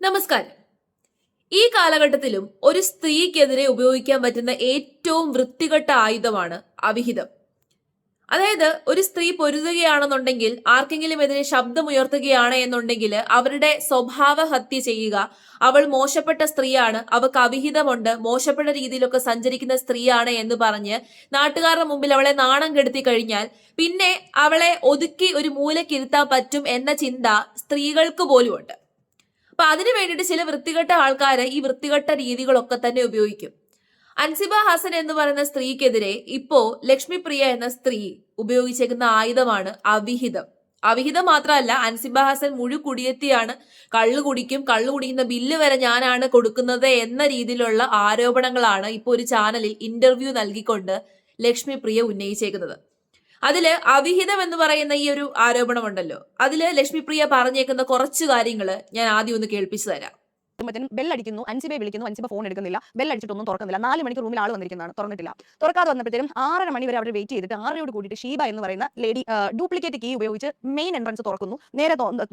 നമസ്കാരം. ഈ കാലഘട്ടത്തിലും ഒരു സ്ത്രീക്കെതിരെ ഉപയോഗിക്കാൻ പറ്റുന്ന ഏറ്റവും വൃത്തികെട്ട ആയുധമാണ് അവിഹിതം. അതായത് ഒരു സ്ത്രീ പൊരുതുകയാണെന്നുണ്ടെങ്കിൽ, ആർക്കെങ്കിലും എതിരെ ശബ്ദമുയർത്തുകയാണ് എന്നുണ്ടെങ്കിൽ അവരുടെ സ്വഭാവ ഹത്യ ചെയ്യുക. അവൾ മോശപ്പെട്ട സ്ത്രീയാണ്, അവൾക്ക് അവിഹിതമുണ്ട്, മോശപ്പെട്ട രീതിയിലൊക്കെ സഞ്ചരിക്കുന്ന സ്ത്രീയാണ് എന്ന് പറഞ്ഞ് നാട്ടുകാരുടെ മുമ്പിൽ അവളെ നാണം കെടുത്തി കഴിഞ്ഞാൽ പിന്നെ അവളെ ഒതുക്കി ഒരു മൂലക്കിരുത്താൻ പറ്റും എന്ന ചിന്ത സ്ത്രീകൾക്ക് പോലും ഉണ്ട്. അപ്പൊ അതിനു വേണ്ടിയിട്ട് ചില വൃത്തികെട്ട ആൾക്കാര് ഈ വൃത്തികെട്ട രീതികളൊക്കെ തന്നെ ഉപയോഗിക്കും. അൻസിബ ഹസൻ എന്ന് പറയുന്ന സ്ത്രീക്കെതിരെ ഇപ്പോ ലക്ഷ്മി പ്രിയ എന്ന സ്ത്രീ ഉപയോഗിച്ചേക്കുന്ന ആയുധമാണ് അവിഹിതം. അവിഹിതം മാത്രമല്ല, അൻസിബ ഹസൻ കുടിയെത്തിയാണ്, കള്ളു കുടിക്കും, കള്ളു കുടിക്കുന്ന ബില്ല് വരെ ഞാനാണ് കൊടുക്കുന്നത് എന്ന രീതിയിലുള്ള ആരോപണങ്ങളാണ് ഇപ്പോൾ ഒരു ചാനലിൽ ഇന്റർവ്യൂ നൽകിക്കൊണ്ട് ലക്ഷ്മി പ്രിയ ഉന്നയിച്ചേക്കുന്നത്. അതില് അവിഹിതം എന്ന് പറയുന്ന ഈ ഒരു ആരോപണമുണ്ടല്ലോ, അതില് ലക്ഷ്മി പ്രിയ പറഞ്ഞേക്കുന്ന കുറച്ച് കാര്യങ്ങള് ഞാൻ ആദ്യം ഒന്ന് കേൾപ്പിച്ചു തരാം. ബെല്ലടിക്കുന്നു, അൻസിബയെ വിളിക്കുന്നു, അൻസിബ ഫോൺ എടുക്കുന്നില്ല, ബെല്ലടിച്ചിട്ടൊന്നും തുറക്കുന്നില്ല. 4 മണിക്ക് റൂമിൽ ആൾ വന്നിരിക്കുന്നതാണ്, തുറന്നിട്ടില്ല. തുറക്കാതെ വന്നപ്പോഴത്തേക്കും 6:30 മണി വരെ അവർ വെയിറ്റ് ചെയ്തിട്ട് 6:00 കൂടിയിട്ട് ഷീബ എന്ന് പറയുന്ന ലേഡി ഡ്യൂപ്ലിക്കേറ്റ് കീ ഉപയോഗിച്ച് മെയിൻ എൻട്രൻസ് തുറക്കുന്നു.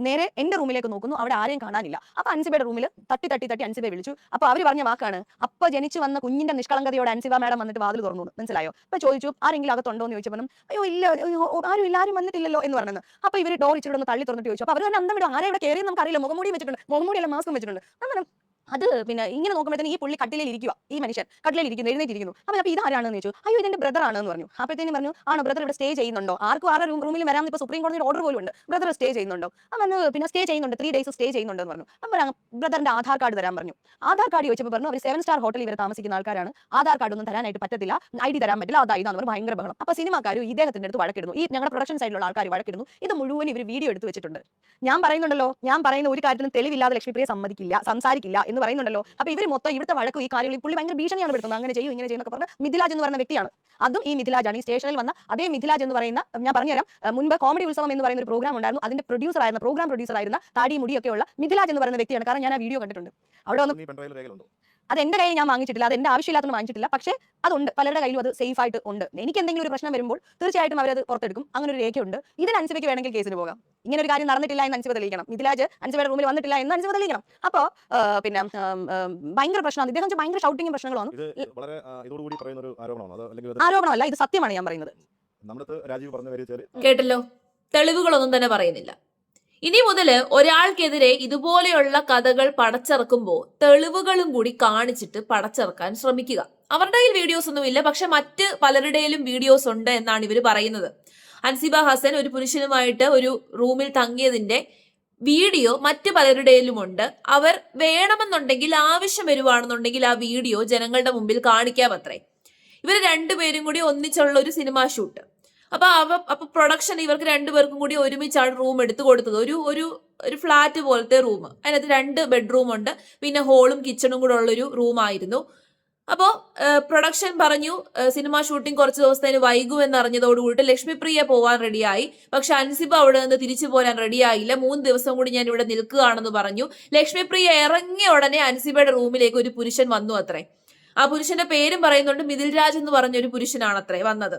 നേരെ എന്റെ റൂമിലേക്ക് നോക്കുന്നു, അവിടെ ആരെയും കാണാനില്ല. അപ്പൊ അൻസിബയുടെ റൂമിൽ തട്ടി അൻസിബയെ വിളിച്ചു. അപ്പൊ അവർ പറഞ്ഞ വാക്കാണ്, അപ്പൊ ജനിച്ചു വന്ന കുഞ്ഞിന്റെ നിഷ്കളങ്കതയോടെ അൻസിബ മാഡം വന്നിട്ട് വാതിൽ തുറന്നു. മനസ്സിലായോ? അപ്പൊ ചോദിച്ചു, ആരെങ്കിലും അകത്തുണ്ടോ എന്ന് ചോദിച്ചപ്പോൾ അയ്യോ ഇല്ല, ആരും ഇല്ല, ആരും വന്നിട്ടില്ലല്ലോ എന്ന് പറയുന്നത്. അപ്പൊ ഇവർ ഡോർ ഇച്ചിരി ഒന്ന് തള്ളി തുറന്നിട്ട് ചോദിച്ചു. അപ്പൊ അവർ തന്നെ അന്തം വിടും, ആരെ ഇവിടെ കയറിയെന്ന് നമുക്ക് അറിയില്ല, മുഖംമൂടി വെച്ചിട്ടുണ്ട്, മുഖംമൂടിയല്ല മാസ്കും വെച്ചിട്ടുണ്ട്. അത് പിന്നെ ഇങ്ങനെ നോക്കുമ്പോഴത്തേന് ഈ പുള്ളി കട്ടിലിൽ ഇരിക്കുക, ഈ മനുഷ്യൻ കട്ടിലിൽ ഇരിക്കുന്നു, എഴുന്നേറ്റിരിക്കുന്നു. അപ്പൊ ഇതാരാണെന്ന് ചോദിച്ചു. അയ്യോ ഇതെന്റെ ബ്രദർ ആണെന്ന് പറഞ്ഞു. അപ്പോഴത്തേനും പറഞ്ഞു, ആണോ ബ്രദർ ഇവിടെ സ്റ്റേ ചെയ്യുന്നുണ്ടോ? ആർക്കും ആരുടെ റൂമിൽ വരാമെന്ന് ഇപ്പൊ സുപ്രീം കോടതിയുടെ ഓർഡർ പോലും ഉണ്ട്. ബ്രദർ സ്റ്റേ ചെയ്യുന്നുണ്ടോ? പറഞ്ഞു പിന്നെ സ്റ്റേ ചെയ്യുന്നുണ്ട്, 3 days സ്റ്റേ ചെയ്യുന്നുണ്ടെന്ന് പറഞ്ഞു. അപ്പം ബ്രദറിന്റെ ആധാർ കാർഡ് തരാൻ പറഞ്ഞു. ആധാർ കാർഡ് ചോദിച്ചപ്പോൾ പറഞ്ഞു, അവർ 7 സ്റ്റാർ ഹോട്ടലിൽ ഇവർ താമസിക്കുന്ന ആൾക്കാരാണ്, ആധാർ കാർഡ് ഒന്നും തരാനായിട്ട് പറ്റത്തില്ല, ID തരാൻ പറ്റില്ല, അതായതാണ് അവർ ഭയങ്കര ബഹളം. അപ്പൊ സിനിമാക്കാരും ഇദ്ദേഹത്തിന്റെ അടുത്ത് വഴക്കിടുന്നു, ഈ ഞങ്ങളുടെ പ്രൊഡക്ഷൻ സൈഡിലുള്ള ആൾക്കാർ വഴക്കിടുന്നു. ഇത് മുഴുവൻ ഇവർ വീഡിയോ എടുത്ത് വെച്ചിട്ടുണ്ട്. ഞാൻ പറയുന്നുണ്ടല്ലോ, ഞാൻ പറയുന്ന ഒരു കാര്യത്തിനും തെളിവില്ലാതെ ലക്ഷ്മിപ്രിയ സമ്മതിക്കില്ല, സംസാരിക്കില്ല എന്ന് പറയുന്നുണ്ടല്ലോ. അപ്പൊ ഇവർ മൊത്തം ഇവിടുത്തെ വഴക്കും ഈ കാര്യങ്ങൾ പുള്ളി ഭയങ്കര ഭീഷണിയാണ് പെടുത്തുന്നത്, അങ്ങനെ ചെയ്യും ഇങ്ങനെ ചെയ്യുന്നൊക്കെ പറഞ്ഞ് മിഥിലാജ് എന്ന് പറയുന്ന വ്യക്തിയാണ്. അതും ഈ മിഥിലാജാണ്, ഈ സ്റ്റേഷനിൽ വന്ന അതേ മിഥിലാജ് എന്ന് പറയുന്ന, ഞാൻ പറഞ്ഞുതരാം, മുൻപ് കോമഡി ഉത്സവം എന്ന് പറയുന്ന ഒരു പ്രോഗ്രാം ഉണ്ടായിരുന്നു, അതിന്റെ പ്രോഗ്രാം പ്രൊഡ്യൂസർ ആയിരുന്ന താടി മുടിയൊക്കെ ഉള്ള മിഥിലാജ് എന്ന് പറയുന്ന വ്യക്തിയാണ്. കാരണം ഞാൻ ആ വീഡിയോ കണ്ടിട്ടുണ്ട്. അവിടെ വന്ന് അത് എന്റെ കയ്യിൽ ഞാൻ വാങ്ങിച്ചിട്ടില്ല, അത് എന്റെ ആവശ്യമില്ലാത്തത് വാങ്ങിച്ചിട്ടില്ല. പക്ഷേ അതുണ്ട്, പലരുടെ കയ്യിലും അത് സേഫ് ആയിട്ട് ഉണ്ട്. എനിക്ക് എന്തെങ്കിലും ഒരു പ്രശ്നം വരുമ്പോൾ തീർച്ചയായിട്ടും അവരത് പുറത്തെടുക്കും. അങ്ങനെ ഒരു രേഖയുണ്ട്. ഇതിന് അൻസിബയ്ക്ക് വേണമെങ്കിൽ കേസിന് പോകാം. ഇങ്ങനെ ഒരു കാര്യം നടന്നിട്ടില്ല എന്ന് അൻസിബ തെളിയിക്കണം, മിഥിലാജ് അൻസിബയുടെ റൂമിൽ വന്നിട്ടില്ല എന്ന് അൻസിബ തെളിയിക്കണം. അപ്പോ പിന്നെ ഭയങ്കര പ്രശ്നമാണ്. ഇദ്ദേഹം ഭയങ്കര ഷൗട്ടിങ്ങും പ്രശ്നങ്ങളാണ്. ആരോപണമല്ല, ഇത് സത്യമാണ് ഞാൻ പറയുന്നത്. കേട്ടല്ലോ, തെളിവുകളൊന്നും തന്നെ പറയുന്നില്ല. ഇനി മുതല് ഒരാൾക്കെതിരെ ഇതുപോലെയുള്ള കഥകൾ പടച്ചിറക്കുമ്പോൾ തെളിവുകളും കൂടി കാണിച്ചിട്ട് പടച്ചിറക്കാൻ ശ്രമിക്കുക. അവരുടെ കയ്യിൽ വീഡിയോസ് ഒന്നുമില്ല, പക്ഷെ മറ്റ് പലരുടെയും വീഡിയോസ് ഉണ്ട് എന്നാണ് ഇവർ പറയുന്നത്. അൻസിബ ഹസൻ ഒരു പുരുഷനുമായിട്ട് ഒരു റൂമിൽ തങ്ങിയതിന്റെ വീഡിയോ മറ്റു പലരുടെയും ഉണ്ട്. അവർ വേണമെന്നുണ്ടെങ്കിൽ, ആവശ്യം വരുവാണെന്നുണ്ടെങ്കിൽ ആ വീഡിയോ ജനങ്ങളുടെ മുമ്പിൽ കാണിക്കാമത്രേ. ഇവർ രണ്ടുപേരും കൂടി ഒന്നിച്ചുള്ള ഒരു സിനിമാ ഷൂട്ട്. അപ്പൊ പ്രൊഡക്ഷൻ ഇവർക്ക് രണ്ടുപേർക്കും കൂടി ഒരുമിച്ചാണ് റൂം എടുത്തു കൊടുത്തത്. ഒരു ഫ്ലാറ്റ് പോലത്തെ റൂം, അതിനകത്ത് 2 ബെഡ്റൂം ഉണ്ട്, പിന്നെ ഹോളും കിച്ചണും കൂടെ ഉള്ളൊരു റൂമായിരുന്നു. അപ്പോൾ പ്രൊഡക്ഷൻ പറഞ്ഞു സിനിമ ഷൂട്ടിംഗ് കുറച്ച് ദിവസത്തേന് വൈകുമെന്ന് അറിഞ്ഞതോടുകൂടി ലക്ഷ്മിപ്രിയ പോവാൻ റെഡിയായി. പക്ഷെ അൻസിബ അവിടെ നിന്ന് തിരിച്ചു പോരാൻ റെഡിയായില്ല. 3 ദിവസം കൂടി ഞാൻ ഇവിടെ നിൽക്കുകയാണെന്ന് പറഞ്ഞു. ലക്ഷ്മിപ്രിയ ഇറങ്ങിയ ഉടനെ അൻസിബയുടെ റൂമിലേക്ക് ഒരു പുരുഷൻ വന്നു അത്രേ. ആ പുരുഷന്റെ പേരും പറയുന്നുണ്ട്, മിഥിൽ രാജ് എന്ന് പറഞ്ഞൊരു പുരുഷനാണത്രേ വന്നത്.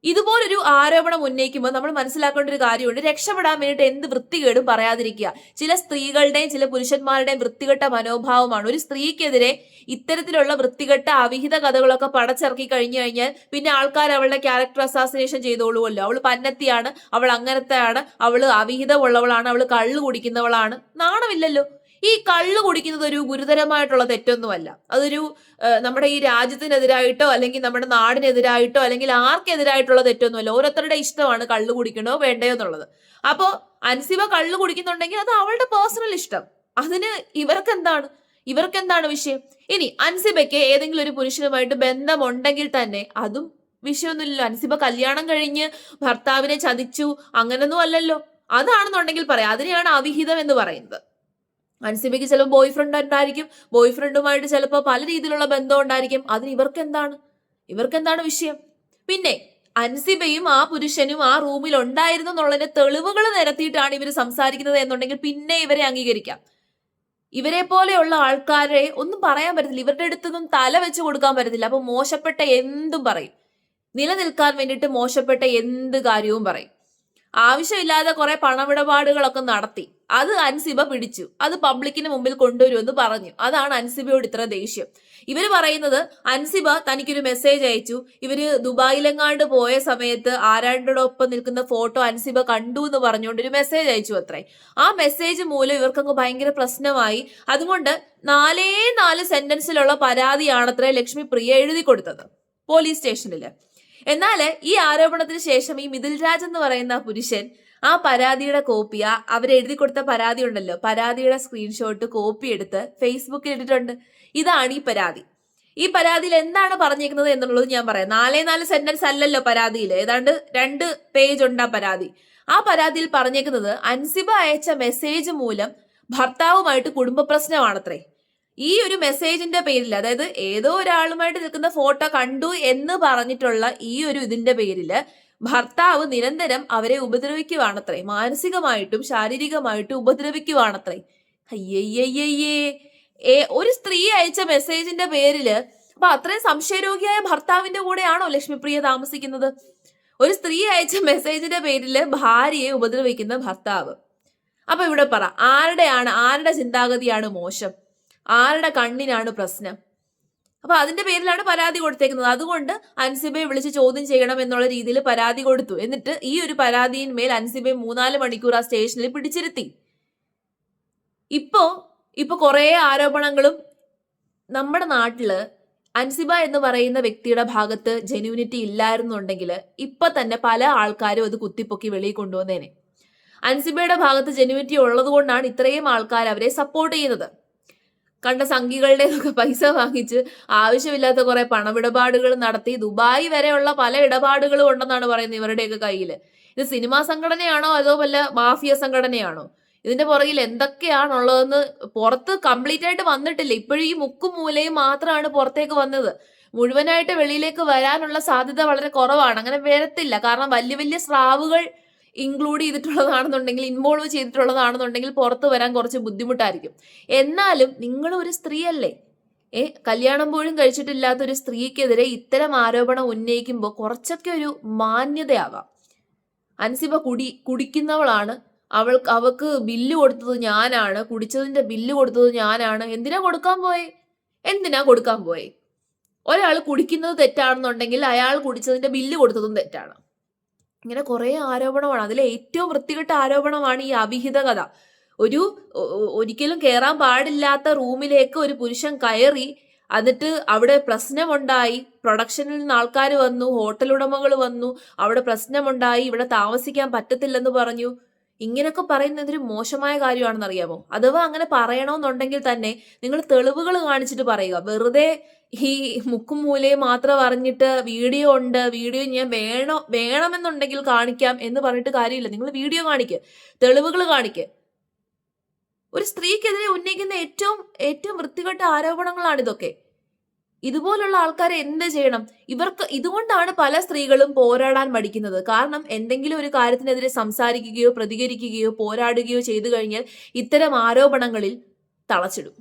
ഇതുപോലൊരു ആരോപണം ഉന്നയിക്കുമ്പോൾ നമ്മൾ മനസ്സിലാക്കേണ്ട ഒരു കാര്യമുണ്ട്, രക്ഷപ്പെടാൻ വേണ്ടിയിട്ട് എന്ത് വൃത്തികേടും പറയാതിരിക്കുക. ചില സ്ത്രീകളുടെയും ചില പുരുഷന്മാരുടെയും വൃത്തികെട്ട മനോഭാവമാണ്. ഒരു സ്ത്രീക്കെതിരെ ഇത്തരത്തിലുള്ള വൃത്തികെട്ട അവിഹിത കഥകളൊക്കെ പടച്ചിറക്കി കഴിഞ്ഞു കഴിഞ്ഞാൽ പിന്നെ ആൾക്കാർ അവളുടെ ക്യാരക്ടർ അസാസിനേഷൻ ചെയ്തോളുമല്ലോ. അവൾ പന്നത്തിയാണ്, അവൾ അങ്ങനത്തെയാണ്, അവള് അവിഹിതമുള്ളവളാണ്, അവള് കള്ളു കുടിക്കുന്നവളാണ്. നാണമില്ലല്ലോ. ഈ കള്ളു കുടിക്കുന്നത് ഒരു ഗുരുതരമായിട്ടുള്ള തെറ്റൊന്നുമല്ല. അതൊരു നമ്മുടെ ഈ രാജ്യത്തിനെതിരായിട്ടോ അല്ലെങ്കിൽ നമ്മുടെ നാടിനെതിരായിട്ടോ അല്ലെങ്കിൽ ആർക്കെതിരായിട്ടുള്ള തെറ്റൊന്നുമല്ല. ഓരോരുത്തരുടെ ഇഷ്ടമാണ് കള്ളു കുടിക്കണോ വേണ്ടയോ എന്നുള്ളത്. അപ്പോ അൻസിബ കള്ളു കുടിക്കുന്നുണ്ടെങ്കിൽ അത് അവളുടെ പേഴ്സണൽ ഇഷ്ടം. അതിന് ഇവർക്കെന്താണ് വിഷയം? ഇനി അൻസിബയ്ക്ക് ഏതെങ്കിലും ഒരു പുരുഷനുമായിട്ട് ബന്ധമുണ്ടെങ്കിൽ തന്നെ അതും വിഷയമൊന്നുമില്ലല്ലോ. അൻസിബ കല്യാണം കഴിഞ്ഞ് ഭർത്താവിനെ ചതിച്ചു, അങ്ങനൊന്നും അല്ലല്ലോ. അതാണെന്നുണ്ടെങ്കിൽ പറയാം, അതിനെയാണ് അവിഹിതം എന്ന് പറയുന്നത്. അൻസിബയ്ക്ക് ചിലപ്പോൾ ബോയ് ഫ്രണ്ട് ഉണ്ടായിരിക്കും, ബോയ് ഫ്രണ്ടുമായിട്ട് ചിലപ്പോൾ പല രീതിയിലുള്ള ബന്ധം ഉണ്ടായിരിക്കും. അതിന് ഇവർക്കെന്താണ് വിഷയം? പിന്നെ അൻസിബയും ആ പുരുഷനും ആ റൂമിൽ ഉണ്ടായിരുന്നു എന്നുള്ളതിന്റെ തെളിവുകൾ നിരത്തിയിട്ടാണ് ഇവർ സംസാരിക്കുന്നത് എന്നുണ്ടെങ്കിൽ പിന്നെ ഇവരെ അംഗീകരിക്കാം. ഇവരെ പോലെയുള്ള ആൾക്കാരെ ഒന്നും പറയാൻ പറ്റത്തില്ല, ഇവരുടെ അടുത്തൊന്നും തല വെച്ച് കൊടുക്കാൻ പറ്റത്തില്ല. അപ്പൊ മോശപ്പെട്ട എന്തും പറയും, നിലനിൽക്കാൻ വേണ്ടിയിട്ട് മോശപ്പെട്ട എന്ത് കാര്യവും പറയും. ആവശ്യമില്ലാതെ കുറെ പണമിടപാടുകളൊക്കെ നടത്തി അത് അൻസിബ പിടിച്ചു, അത് പബ്ലിക്കിന് മുമ്പിൽ കൊണ്ടുവരുമെന്ന് പറഞ്ഞു. അതാണ് അൻസിബയോട് ഇത്ര ദേഷ്യം. ഇവര് പറയുന്നത് അൻസിബ തനിക്കൊരു മെസ്സേജ് അയച്ചു, ഇവര് ദുബായിലെങ്ങാണ്ട് പോയ സമയത്ത് ആരാണ്ടോടൊപ്പം നിൽക്കുന്ന ഫോട്ടോ അൻസിബ കണ്ടു എന്ന് പറഞ്ഞുകൊണ്ട് ഒരു മെസ്സേജ് അയച്ചു അത്രേ. ആ മെസ്സേജ് മൂലം ഇവർക്കങ്ങ് ഭയങ്കര പ്രശ്നമായി. അതുകൊണ്ട് 4 സെന്റൻസിലുള്ള പരാതിയാണത്രേ ലക്ഷ്മി പ്രിയ എഴുതി കൊടുത്തത് പോലീസ് സ്റ്റേഷനില്. എന്നാൽ ഈ ആരോപണത്തിന് ശേഷം ഈ മിഥുൽ രാജ് എന്ന് പറയുന്ന പുരുഷൻ ആ പരാതിയുടെ കോപ്പി, അവരെഴുതി കൊടുത്ത പരാതി ഉണ്ടല്ലോ, പരാതിയുടെ സ്ക്രീൻഷോട്ട് കോപ്പി എടുത്ത് ഫേസ്ബുക്കിൽ ഇട്ടിട്ടുണ്ട്. ഇതാണ് ഈ പരാതി. ഈ പരാതിയിൽ എന്താണ് പറഞ്ഞിരിക്കുന്നത് എന്നുള്ളത് ഞാൻ പറയാം. 4 സെന്റൻസ് അല്ലല്ലോ പരാതിയിൽ, ഏതാണ്ട് 2 പേജ് ഉണ്ട് ആ പരാതി. ആ പരാതിയിൽ പറഞ്ഞേക്കുന്നത് അൻസിബ അയച്ച മെസ്സേജ് മൂലം ഭർത്താവുമായിട്ട് കുടുംബ പ്രശ്നമാണത്രേ. ഈ ഒരു മെസ്സേജിന്റെ പേരിൽ, അതായത് ഏതോ ഒരാളുമായിട്ട് നിൽക്കുന്ന ഫോട്ടോ കണ്ടു എന്ന് പറഞ്ഞിട്ടുള്ള ഈ ഒരു ഇതിന്റെ പേരില് ഭർത്താവ് നിരന്തരം അവരെ ഉപദ്രവിക്കുവാണത്രേ, മാനസികമായിട്ടും ശാരീരികമായിട്ടും ഉപദ്രവിക്കുവാണത്രേ. അയ്യയ്യയ്യേ, ഒരു സ്ത്രീ അയച്ച മെസ്സേജിന്റെ പേരില് അപ്പൊ അത്രയും സംശയരോഗിയായ ഭർത്താവിന്റെ കൂടെയാണോ ലക്ഷ്മിപ്രിയ താമസിക്കുന്നത്? ഒരു സ്ത്രീ അയച്ച മെസ്സേജിന്റെ പേരില് ഭാര്യയെ ഉപദ്രവിക്കുന്ന ഭർത്താവ്. അപ്പൊ ഇവിടെ പറ, ആരുടെ ചിന്താഗതിയാണ് മോശം, ആരുടെ കണ്ണിനാണ് പ്രശ്നം? അപ്പൊ അതിന്റെ പേരിലാണ് പരാതി കൊടുത്തേക്കുന്നത്. അതുകൊണ്ട് അൻസിബയെ വിളിച്ച് ചോദ്യം ചെയ്യണം എന്നുള്ള രീതിയിൽ പരാതി കൊടുത്തു. എന്നിട്ട് ഈ ഒരു പരാതിയിന്മേൽ അൻസിബയെ 3-4 മണിക്കൂർ ആ സ്റ്റേഷനിൽ പിടിച്ചിരുത്തി. ഇപ്പൊ കുറെ ആരോപണങ്ങളും നമ്മുടെ നാട്ടില് അൻസിബ എന്ന് പറയുന്ന വ്യക്തിയുടെ ഭാഗത്ത് ജെന്യൂനിറ്റി ഇല്ലായിരുന്നുണ്ടെങ്കിൽ ഇപ്പൊ തന്നെ പല ആൾക്കാരും അത് കുത്തിപ്പൊക്കി വെളിയിൽ കൊണ്ടുവന്നേനെ. അൻസിബയുടെ ഭാഗത്ത് ജെന്യൂനിറ്റി ഉള്ളത് കൊണ്ടാണ് ഇത്രയും ആൾക്കാർ അവരെ സപ്പോർട്ട് ചെയ്യുന്നത്. കണ്ട സംഘികളുടെ പൈസ വാങ്ങിച്ച് ആവശ്യമില്ലാത്ത കുറെ പണമിടപാടുകൾ നടത്തി ദുബായ് വരെയുള്ള പല ഇടപാടുകളും ഉണ്ടെന്നാണ് പറയുന്നത് ഇവരുടെയൊക്കെ കയ്യിൽ. ഇത് സിനിമാ സംഘടനയാണോ അതോ വല്ല മാഫിയ സംഘടനയാണോ? ഇതിന്റെ പുറകിൽ എന്തൊക്കെയാണുള്ളതെന്ന് പുറത്ത് കംപ്ലീറ്റ് ആയിട്ട് വന്നിട്ടില്ല. ഇപ്പോഴും ഈ മുക്കും മൂലയും മാത്രമാണ് പുറത്തേക്ക് വന്നത്. മുഴുവനായിട്ട് വെളിയിലേക്ക് വരാനുള്ള സാധ്യത വളരെ കുറവാണ്. അങ്ങനെ വരത്തില്ല. കാരണം വലിയ സ്രാവുകൾ ഇൻക്ലൂഡ് ചെയ്തിട്ടുള്ളതാണെന്നുണ്ടെങ്കിൽ, ഇൻവോൾവ് ചെയ്തിട്ടുള്ളതാണെന്നുണ്ടെങ്കിൽ പുറത്ത് വരാൻ കുറച്ച് ബുദ്ധിമുട്ടായിരിക്കും. എന്നാലും നിങ്ങൾ ഒരു സ്ത്രീയല്ലേ, കല്യാണം പോലും കഴിച്ചിട്ടില്ലാത്ത ഒരു സ്ത്രീക്കെതിരെ ഇത്തരം ആരോപണം ഉന്നയിക്കുമ്പോൾ കുറച്ചൊക്കെ ഒരു മാന്യതയാവാം. അൻസിബ കുടിക്കുന്നവളാണ്, അവൾക്ക് ബില്ല് കൊടുത്തത് ഞാനാണ്, കുടിച്ചതിന്റെ ബില്ല് കൊടുത്തത് ഞാനാണ്. എന്തിനാ കൊടുക്കാൻ പോയെ? ഒരാൾ കുടിക്കുന്നത് തെറ്റാണെന്നുണ്ടെങ്കിൽ അയാൾ കുടിച്ചതിന്റെ ബില്ല് കൊടുത്തതും തെറ്റാണ്. ഇങ്ങനെ കുറെ ആരോപണമാണ്. അതിലെ ഏറ്റവും വൃത്തികെട്ട ആരോപണമാണ് ഈ അവിഹിത കഥ. ഒരിക്കലും കയറാൻ പാടില്ലാത്ത റൂമിലേക്ക് ഒരു പുരുഷൻ കയറി, എന്നിട്ട് അവിടെ പ്രശ്നമുണ്ടായി, പ്രൊഡക്ഷനിൽ നിന്ന് ആൾക്കാർ വന്നു, ഹോട്ടൽ ഉടമകൾ വന്നു, അവിടെ പ്രശ്നമുണ്ടായി, ഇവിടെ താമസിക്കാൻ പറ്റത്തില്ലെന്ന് പറഞ്ഞു. ഇങ്ങനെയൊക്കെ പറയുന്നത് എന്തൊരു മോശമായ കാര്യമാണെന്ന് അറിയാമോ? അഥവാ അങ്ങനെ പറയണമെന്നുണ്ടെങ്കിൽ തന്നെ നിങ്ങൾ തെളിവുകൾ കാണിച്ചിട്ട് പറയുക. വെറുതെ ഈ മുക്കും മൂലയും മാത്രം അറിഞ്ഞിട്ട് വീഡിയോ ഞാൻ വേണമെന്നുണ്ടെങ്കിൽ കാണിക്കാം എന്ന് പറഞ്ഞിട്ട് കാര്യമില്ല. നിങ്ങൾ വീഡിയോ കാണിക്കുക, തെളിവുകൾ കാണിക്കുക. ഒരു സ്ത്രീക്കെതിരെ ഉന്നയിക്കുന്ന ഏറ്റവും വൃത്തികെട്ട ആരോപണങ്ങളാണ് ഇതൊക്കെ. ഇതുപോലുള്ള ആൾക്കാരെ എന്ത് ചെയ്യണം? ഇതുകൊണ്ടാണ് പല സ്ത്രീകളും പോരാടാൻ മടിക്കുന്നത്. കാരണം എന്തെങ്കിലും ഒരു കാര്യത്തിനെതിരെ സംസാരിക്കുകയോ പ്രതികരിക്കുകയോ പോരാടുകയോ ചെയ്തു കഴിഞ്ഞാൽ ഇത്തരം ആരോപണങ്ങളിൽ തളച്ചിടും.